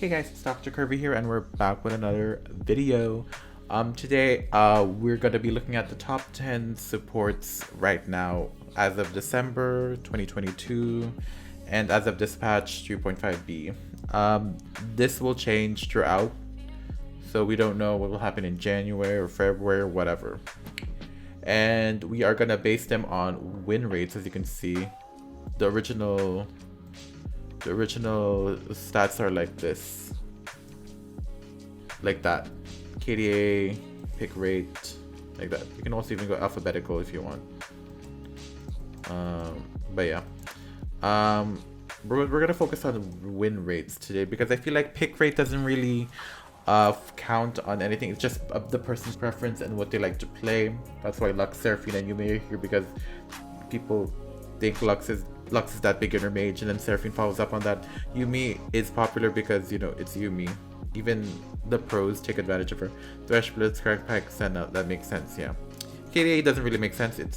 Hey guys, it's Dr. Kirby here and we're back with another video. Today we're going to be looking at the top 10 supports right now as of December 2022 and as of this patch 3.5b. This will change throughout, so we don't know what will happen in January or February or whatever. And we are going to base them on win rates. As you can see, the original stats are like this, like that. KDA, pick rate, like that. You can also even go alphabetical if you want. But yeah, we're gonna focus on win rates today because I feel like pick rate doesn't really count on anything. It's just the person's preference and what they like to play. That's why Lux, Seraphine, and Yume are here, because people think Lux is that beginner mage, and then Seraphine follows up on that. Yume is popular because, you know, it's Yume. Even the pros take advantage of her. Thresh, Blitz, Crackpack, Senna, that makes sense, yeah. KDA doesn't really make sense. It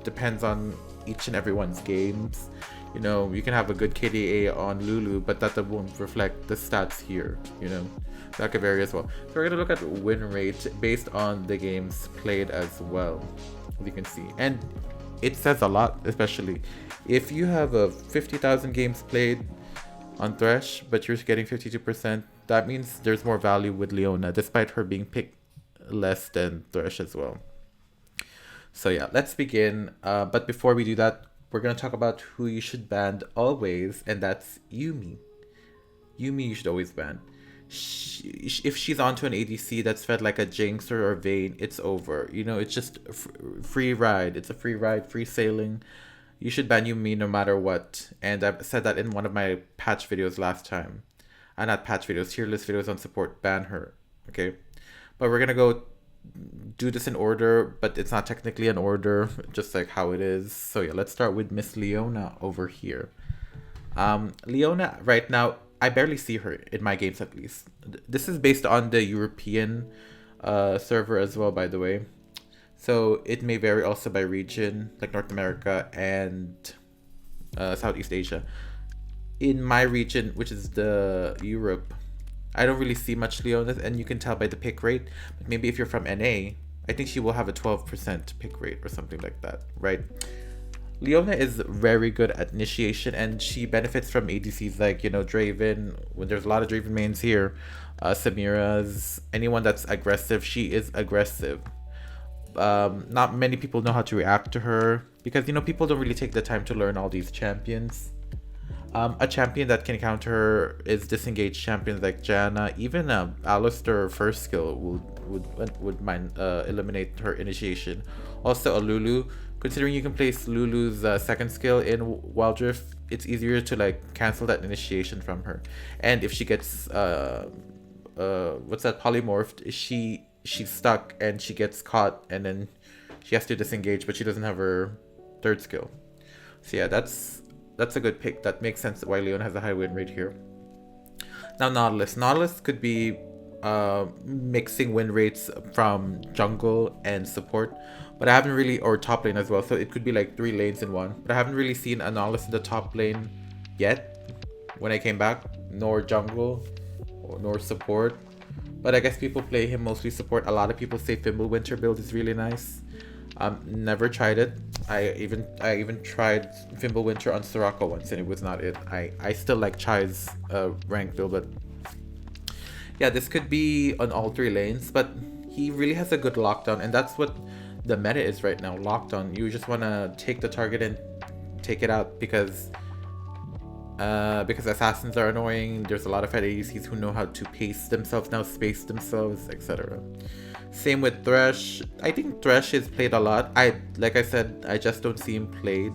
depends on each and everyone's games. You know, you can have a good KDA on Lulu, but that won't reflect the stats here, you know. That could vary as well. So we're gonna look at win rate based on the games played as well, as you can see. And it says a lot, especially if you have a 50,000 games played on Thresh, but you're getting 52%, that means there's more value with Leona, despite her being picked less than Thresh as well. So yeah, let's begin. But before we do that, we're going to talk about who you should ban always, and that's Yume. Yume you should always ban. If she's onto an ADC that's fed like a Jinx or a Vayne, it's over. You know, it's just a free ride. It's a free ride, free sailing. You should ban Yume no matter what. And I've said that in one of my patch videos last time. Not patch videos, tier list videos on support. Ban her, okay? But we're gonna go do this in order, but it's not technically an order, just like how it is. So yeah, let's start with Miss Leona over here. Leona right now, I barely see her in my games, at least. This is based on the European server as well, by the way. So it may vary also by region, like North America and Southeast Asia. In my region, which is the Europe, I don't really see much Leona, and you can tell by the pick rate. But maybe if you're from NA, I think she will have a 12% pick rate or something like that, right? Leona is very good at initiation, and she benefits from ADCs like, you know, Draven. When there's a lot of Draven mains here, Samira's, anyone that's aggressive, she is aggressive. Not many people know how to react to her because, you know, people don't really take the time to learn all these champions. A champion that can counter her is disengaged champions like Janna. Even Alistar first skill would eliminate her initiation. Also a Lulu. Considering you can place Lulu's second skill in WildRift, it's easier to like cancel that initiation from her. And if she gets what's that, polymorphed, she's stuck and she gets caught, and then she has to disengage, but she doesn't have her third skill. So yeah, that's a good pick. That makes sense why Leona has a high win rate here. Now Nautilus could be mixing win rates from jungle and support, but I haven't really, or top lane as well, so it could be like 3 lanes in one, but I haven't really seen a Nautilus in the top lane yet when I came back, nor jungle nor support. But I guess people play him mostly support. A lot of people say Fimbulwinter build is really nice. Never tried it. I even tried Fimbulwinter on Soraka once, and it was not it. I still like Chai's rank build, but yeah, this could be on all 3 lanes. But he really has a good lockdown, and that's what the meta is right now. Lockdown. You just want to take the target and take it out because assassins are annoying. There's a lot of ADCs who know how to pace themselves now, space themselves, etc. Same with Thresh. I think Thresh is played a lot. Like I said, I just don't see him played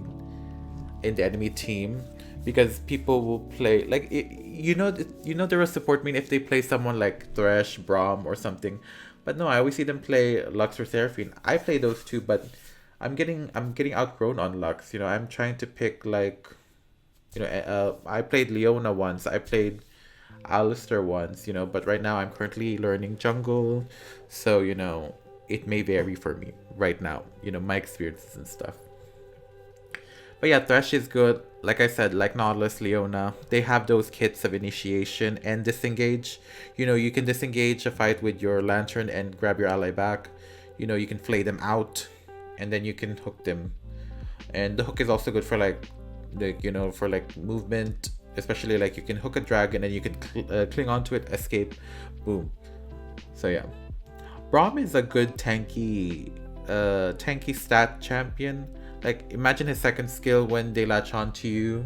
in the enemy team because people will play like you know they're a support main if they play someone like Thresh, Braum, or something. But no, I always see them play Lux or Seraphine. I play those too, but I'm getting outgrown on Lux. You know, I'm trying to pick like, you know, I played Leona once. I played Alistar once, you know, but right now I'm currently learning jungle, so, you know, it may vary for me right now, you know, my experiences and stuff. But yeah, Thresh is good. like I said, like Nautilus, Leona, they have those kits of initiation and disengage. You know, you can disengage a fight with your lantern and grab your ally back. You know, you can flay them out, and then you can hook them. And the hook is also good for like you know, for like movement, especially like you can hook a dragon and you can cling onto it, escape, boom. So yeah, Braum is a good tanky stat champion. Like imagine his second skill when they latch onto you,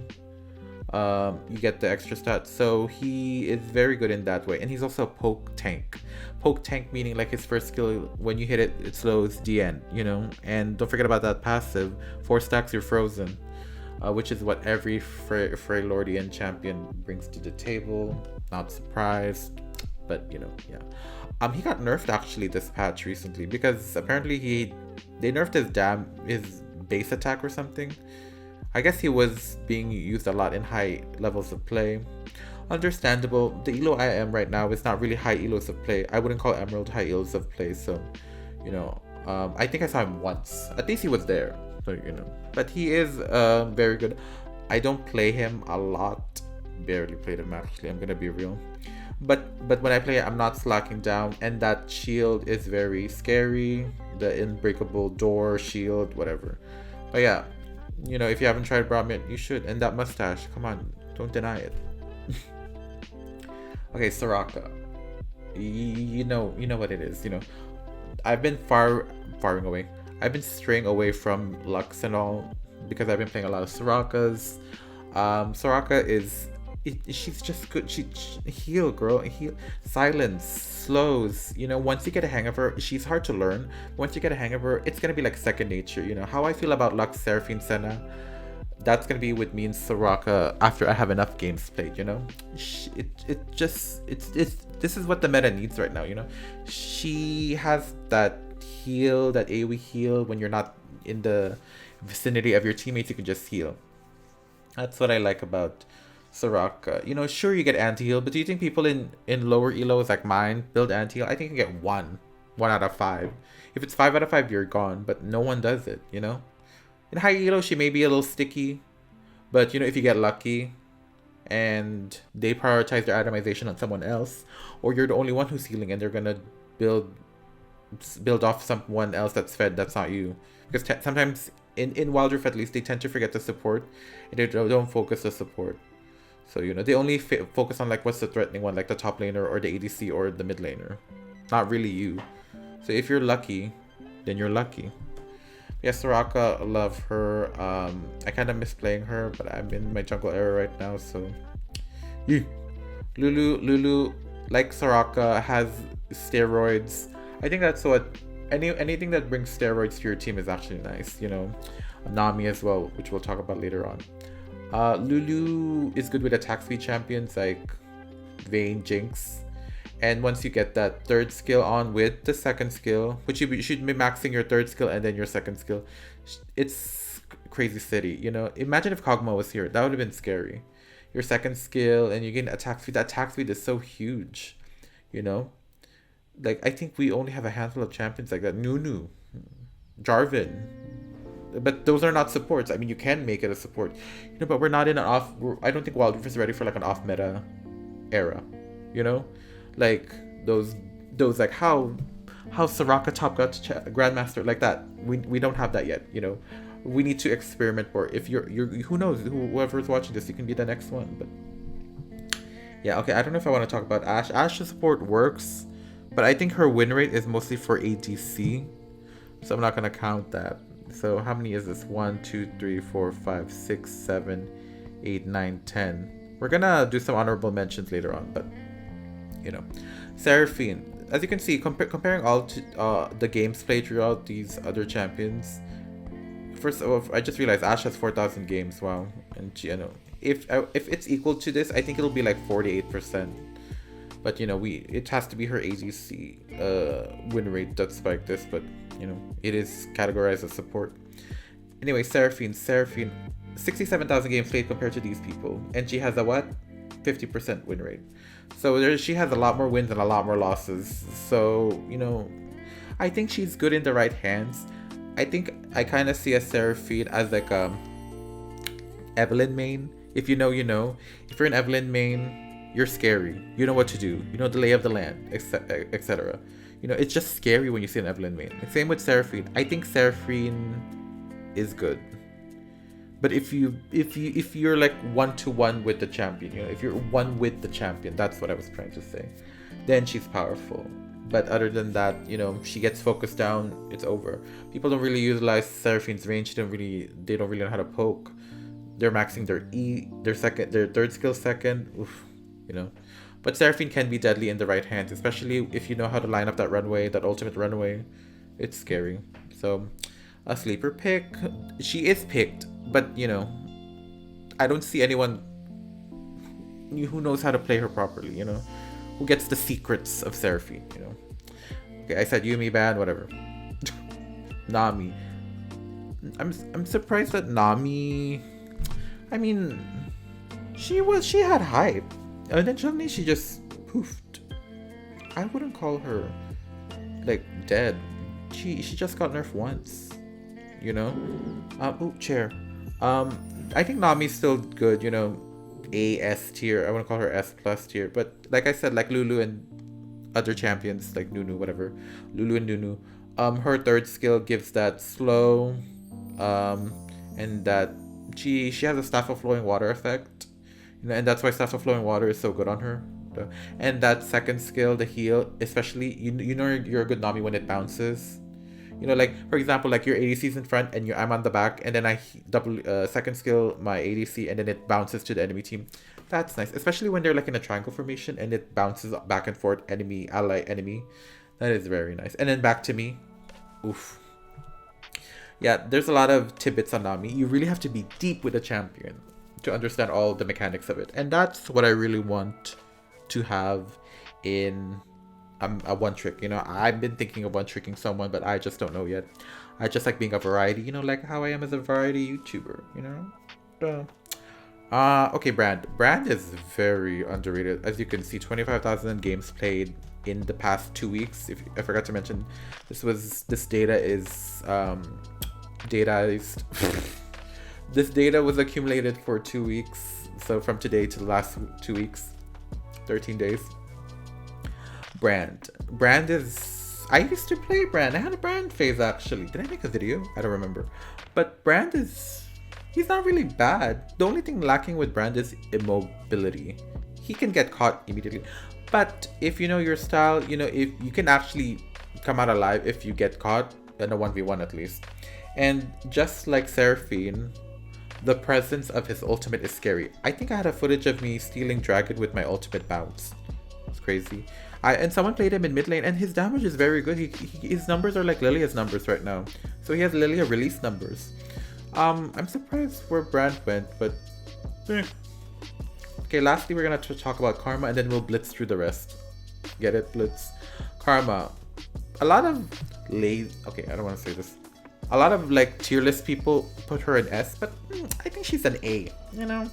you get the extra stats. So he is very good in that way, and he's also a poke tank. Poke tank meaning like his first skill, when you hit it, it slows the end, you know. And don't forget about that passive, 4 stacks, you're frozen, which is what every Freylordian champion brings to the table. Not surprised, but you know, yeah. He got nerfed actually this patch recently because apparently they nerfed his base attack or something. I guess he was being used a lot in high levels of play. Understandable. The elo I am right now is not really high elos of play. I wouldn't call Emerald high elos of play. So, you know, I think I saw him once. At least he was there. So, you know, but he is very good. I don't play him a lot. Barely played him actually. I'm gonna be real. But when I play, I'm not slacking down, and that shield is very scary. The unbreakable door shield, whatever. But yeah, you know, if you haven't tried Braum yet, you should. And that mustache, come on, don't deny it. Okay, Soraka. You know what it is. You know, I've been faring away. I've been straying away from Lux and all because I've been playing a lot of Sorakas. Soraka is. She's just good. She heal, girl. Heal. Silence, slows. You know, once you get a hang of her, she's hard to learn. Once you get a hang of her, it's gonna be like second nature. You know how I feel about Lux, Seraphine, Senna. That's gonna be with me and Soraka after I have enough games played. You know, this is what the meta needs right now. You know, she has that heal, that AoE heal. When you're not in the vicinity of your teammates, you can just heal. That's what I like about Soraka. You know, sure you get anti-heal, but do you think people in lower elos like mine build anti-heal? I think you get one out of 5. If it's 5 out of 5, you're gone, but no one does it, you know? In high elo, she may be a little sticky, but you know, if you get lucky and they prioritize their itemization on someone else, or you're the only one who's healing and they're gonna build off someone else that's fed, that's not you. Because sometimes in WildRift at least, they tend to forget the support and they don't focus the support. So, you know, they only focus on like what's the threatening one, like the top laner or the ADC or the mid laner. Not really you. So if you're lucky, then you're lucky. Yes, Soraka, love her. I kind of miss playing her, but I'm in my jungle era right now, so... Yeah. Lulu, like Soraka, has steroids. I think that's what... Anything that brings steroids to your team is actually nice, you know. Nami as well, which we'll talk about later on. Lulu is good with attack speed champions like Vayne, Jinx, and once you get that third skill on with the second skill, which you should be maxing your third skill and then your second skill, it's crazy city. You know, imagine if Kog'Maw was here, that would have been scary. Your second skill and you gain attack speed. That attack speed is so huge, you know. Like I think we only have a handful of champions like that. Nunu, Jarvan. But those are not supports. I mean, you can make it a support, you know, but we're not in an off. I don't think WildRift is ready for like an off meta era, you know, like those like how Soraka top got to Grandmaster like that. We don't have that yet, you know. We need to experiment more. If you're who knows, whoever's watching this, you can be the next one. But yeah, okay. I don't know if I want to talk about Ashe. Ashe's support works, but I think her win rate is mostly for ADC, so I'm not gonna count that. So how many is this? 1, 2, 3, 4, 5, 6, 7, 8, 9, 10. We're gonna do some honorable mentions later on, but you know, Seraphine. As you can see, comparing all to the games played throughout these other champions. First of all, I just realized Ashe has 4,000 games. Wow, and you know, if it's equal to this, I think it'll be like 48%. But you know, it has to be her ADC win rate that spiked this, but you know, it is categorized as support. Anyway, Seraphine, 67,000 games played compared to these people, and she has a what? 50% win rate. So she has a lot more wins and a lot more losses. So you know, I think she's good in the right hands. I think I kind of see a Seraphine as like Evelyn main, if you know, you know. If you're an Evelyn main, you're scary. You know what to do. You know the lay of the land, etc. You know, it's just scary when you see an Evelyn main. Same with Seraphine. I think Seraphine is good. But if you're like 1-to-1 with the champion, you know, if you're one with the champion, that's what I was trying to say, then she's powerful. But other than that, you know, she gets focused down, it's over. People don't really utilize Seraphine's range. They don't really know how to poke. They're maxing their their third skill second. Oof, you know. But Seraphine can be deadly in the right hands, especially if you know how to line up that runway, that ultimate runway. It's scary. So, a sleeper pick. She is picked, but you know, I don't see anyone who knows how to play her properly, you know, who gets the secrets of Seraphine, you know. Okay, I said Yumi ban, whatever. Nami. I'm surprised that Nami, I mean, she had hype, and then suddenly she just poofed. I wouldn't call her like dead. She just got nerfed once, you know. Chair. I think Nami's still good, you know, A-S tier. I want to call her S+ tier. But like I said, like Lulu and other champions, like Nunu, whatever. Lulu and Nunu. Her third skill gives that slow, and that she has a Staff of Flowing Water effect. You know, and that's why Staff of Flowing Water is so good on her. And that second skill, the heal, especially, you know you're a good Nami when it bounces. You know, like, for example, like your ADC's in front and I'm on the back, and then I double second skill my ADC, and then it bounces to the enemy team. That's nice, especially when they're like in a triangle formation and it bounces back and forth, enemy, ally, enemy. That is very nice. And then back to me. Oof. Yeah, there's a lot of tidbits on Nami. You really have to be deep with a champion to understand all the mechanics of it. And that's what I really want to have in a one trick. You know, I've been thinking of one tricking someone, but I just don't know yet. I just like being a variety, you know, like how I am as a variety YouTuber, you know. Okay, Brand is very underrated. As you can see, 25,000 games played in the past 2 weeks. If I forgot to mention, this data is dataized. This data was accumulated for 2 weeks, so from today to the last 2 weeks, 13 days. Brand is, I used to play Brand. I had a Brand phase actually. Did I make a video? I don't remember. But Brand is, he's not really bad. The only thing lacking with Brand is immobility. He can get caught immediately. But if you know your style, you know, if you can actually come out alive if you get caught in a 1v1 at least. And just like Seraphine, the presence of his ultimate is scary. I think I had a footage of me stealing Dragon with my ultimate bounce. It's crazy. And someone played him in mid lane, and his damage is very good. His numbers are like Lilia's numbers right now. So he has Lilia release numbers. I'm surprised where Brand went, but okay, lastly we're gonna talk about Karma, and then we'll blitz through the rest. Get it? Blitz. Karma. A lot of okay, I don't want to say this. A lot of like tier list people put her in S, but I think she's an A, you know?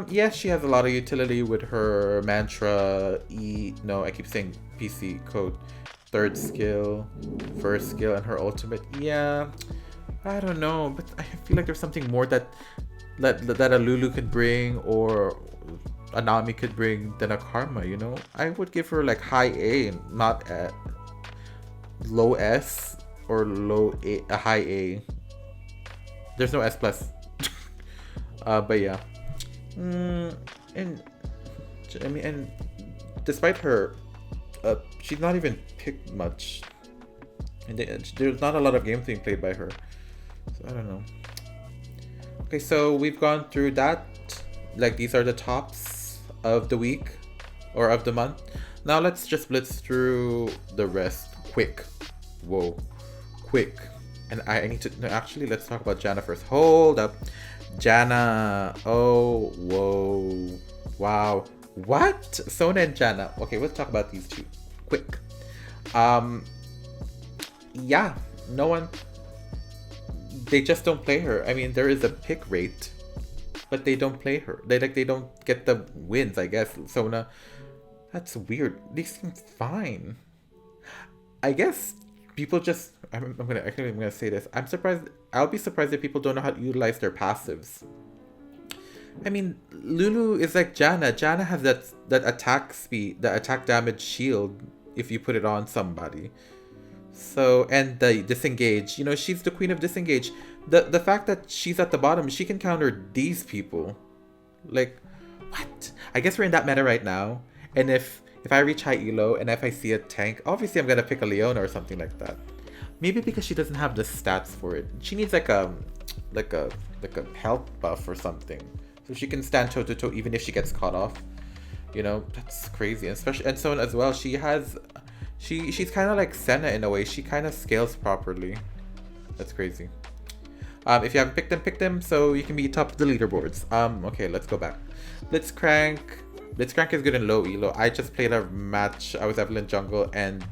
Yes, she has a lot of utility with her mantra, I keep saying PC code, third skill, first skill, and her ultimate. Yeah, I don't know, but I feel like there's something more that a Lulu could bring, or a Nami could bring, than a Karma, you know? I would give her like high A, not a low S or a high A. There's no S+. But yeah. And despite her, she's not even picked much, and there's not a lot of games being played by her, so I don't know. Okay, so we've gone through that. Like, these are the tops of the week or of the month. Now let's just blitz through the rest quick. Quick. And I need to actually, let's talk about Jana first. Hold up. Jana. Oh, whoa. Wow. What? Sona and Jana. Okay, let's talk about these two. Quick. Yeah. No one. They just don't play her. I mean, there is a pick rate, but they don't play her. They don't get the wins, I guess. Sona. That's weird. They seem fine. I guess people just. I'm gonna say this. I'm surprised. I'll be surprised if people don't know how to utilize their passives. I mean, Lulu is like Janna. Janna has that attack speed, the attack damage shield if you put it on somebody. So, and the disengage. You know, she's the queen of disengage. The fact that she's at the bottom, she can counter these people. Like, what? I guess we're in that meta right now. And if I reach high elo and if I see a tank, obviously I'm gonna pick a Leona or something like that. Maybe because she doesn't have the stats for it. She needs like a like a health buff or something. So she can stand toe to toe even if she gets caught off. You know, that's crazy. And especially and so as well, she's kinda like Senna in a way. She kinda scales properly. That's crazy. If you haven't picked them so you can be top of the leaderboards. Okay, let's go back. Blitzcrank. Blitzcrank is good in low elo. I just played a match. I was Evelyn jungle and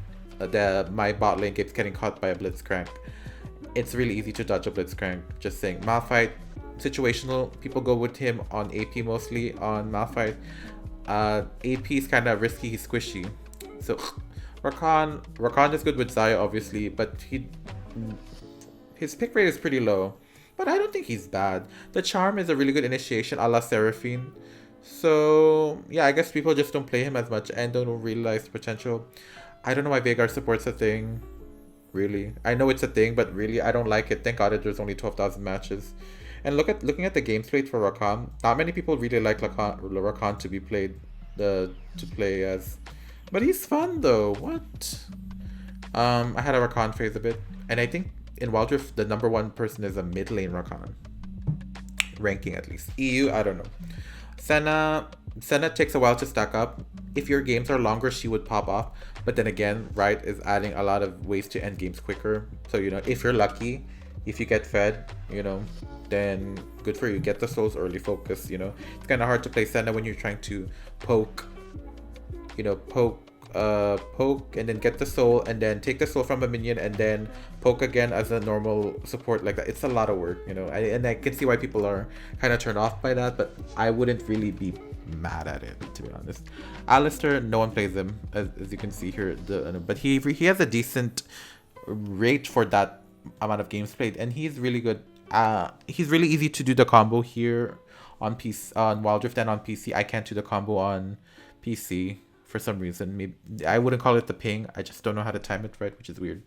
my bot lane keeps getting caught by a Blitzcrank. It's really easy to dodge a Blitzcrank. Just saying. Malphite, situational. People go with him on AP mostly. On Malphite, AP is kind of risky. He's squishy. So Rakan is good with Zaya obviously, but his pick rate is pretty low. But I don't think he's bad. The charm is a really good initiation a la Seraphine. So yeah, I guess people just don't play him as much and don't realize the potential. I don't know why Veigar support's a thing. Really. I know it's a thing, but really I don't like it. Thank God there's only 12,000 matches. And looking at the game slate for Rakan, not many people really like Rakan to be played to play as. But he's fun though. What? I had a Rakan phase a bit. And I think in WildRift the number one person is a mid lane Rakan. Ranking at least. EU, I don't know. Senna takes a while to stack up. If your games are longer, she would pop off. But then again, Riot is adding a lot of ways to end games quicker. So, you know, if you're lucky, if you get fed, you know, then good for you. Get the souls early, focus, you know. It's kind of hard to play Senna when you're trying to poke, you know, poke and then get the soul and then take the soul from a minion and then poke again as a normal support like that. It's a lot of work, you know, and I can see why people are kind of turned off by that, but I wouldn't really be mad at it, to be honest. Alistair, no one plays him, as you can see here, but he has a decent rate for that amount of games played, and he's really good. He's really easy to do the combo here on PC, on WildRift and on PC. I can't do the combo on PC for some reason. Maybe I wouldn't call it the ping. I just don't know how to time it right, which is weird.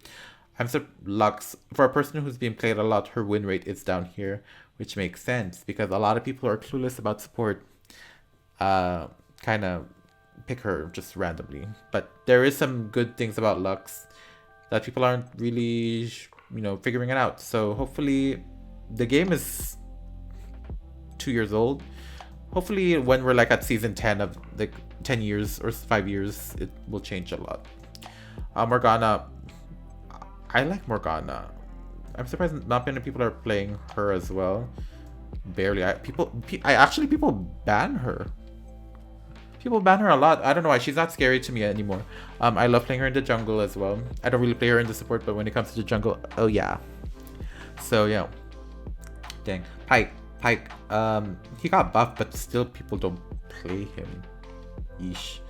Lux, for a person who's being played a lot, her win rate is down here, which makes sense because a lot of people are clueless about support. Kind of pick her just randomly, but there is some good things about Lux that people aren't really, you know, figuring it out. So hopefully, the game is 2 years old. Hopefully, when we're like at season 10 of like 10 years or 5 years, it will change a lot. Morgana, I like Morgana. I'm surprised not many people are playing her as well. Barely. People ban her. People ban her a lot. I don't know why. She's not scary to me anymore. I love playing her in the jungle as well. I don't really play her in the support, but when it comes to the jungle, oh yeah. So yeah. Dang. Pike. He got buffed, but still people don't play him. Yeesh.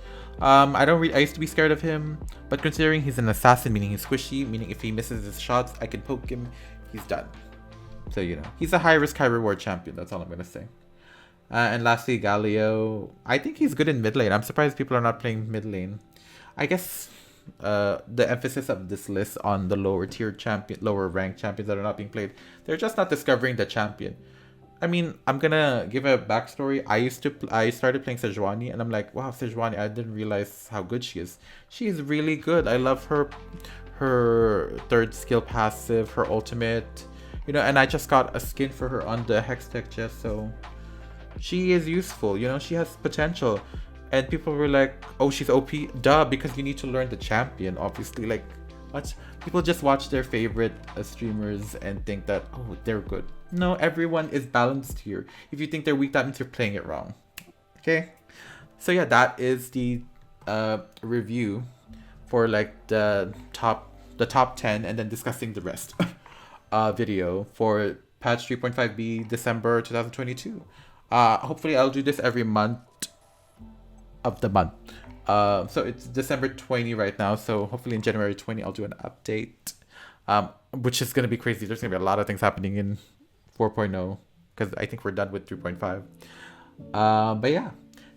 I used to be scared of him, but considering he's an assassin, meaning he's squishy, meaning if he misses his shots, I can poke him, he's done. So, you know, he's a high risk, high reward champion. That's all I'm going to say. And lastly, Galio. I think he's good in mid lane. I'm surprised people are not playing mid lane. I guess the emphasis of this list on the lower tier champion, lower ranked champions that are not being played. They're just not discovering the champion. I mean, I'm gonna give a backstory. I started playing Sejuani, and I'm like, wow, Sejuani, I didn't realize how good she is. She's really good. I love her third skill passive, her ultimate, you know, and I just got a skin for her on the Hextech chest, so she is useful, you know, she has potential. And people were like, oh, she's OP? Duh, because you need to learn the champion, obviously. Like, what? People just watch their favorite streamers and think that, oh, they're good. No, everyone is balanced here. If you think they're weak, that means you're playing it wrong. Okay? So yeah, that is the review for like the top 10 and then discussing the rest video for patch 3.5b December 2022. Hopefully I'll do this every month of the month. So it's December 20 right now, so hopefully in January 20 I'll do an update, which is going to be crazy. There's going to be a lot of things happening in 4.0 because I think we're done with 3.5. But yeah,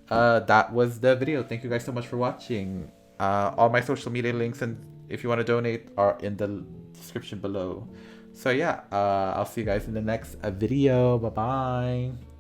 that was the video. Thank you guys so much for watching. All my social media links and if you want to donate are in the description below. So yeah, I'll see you guys in the next video. Bye bye.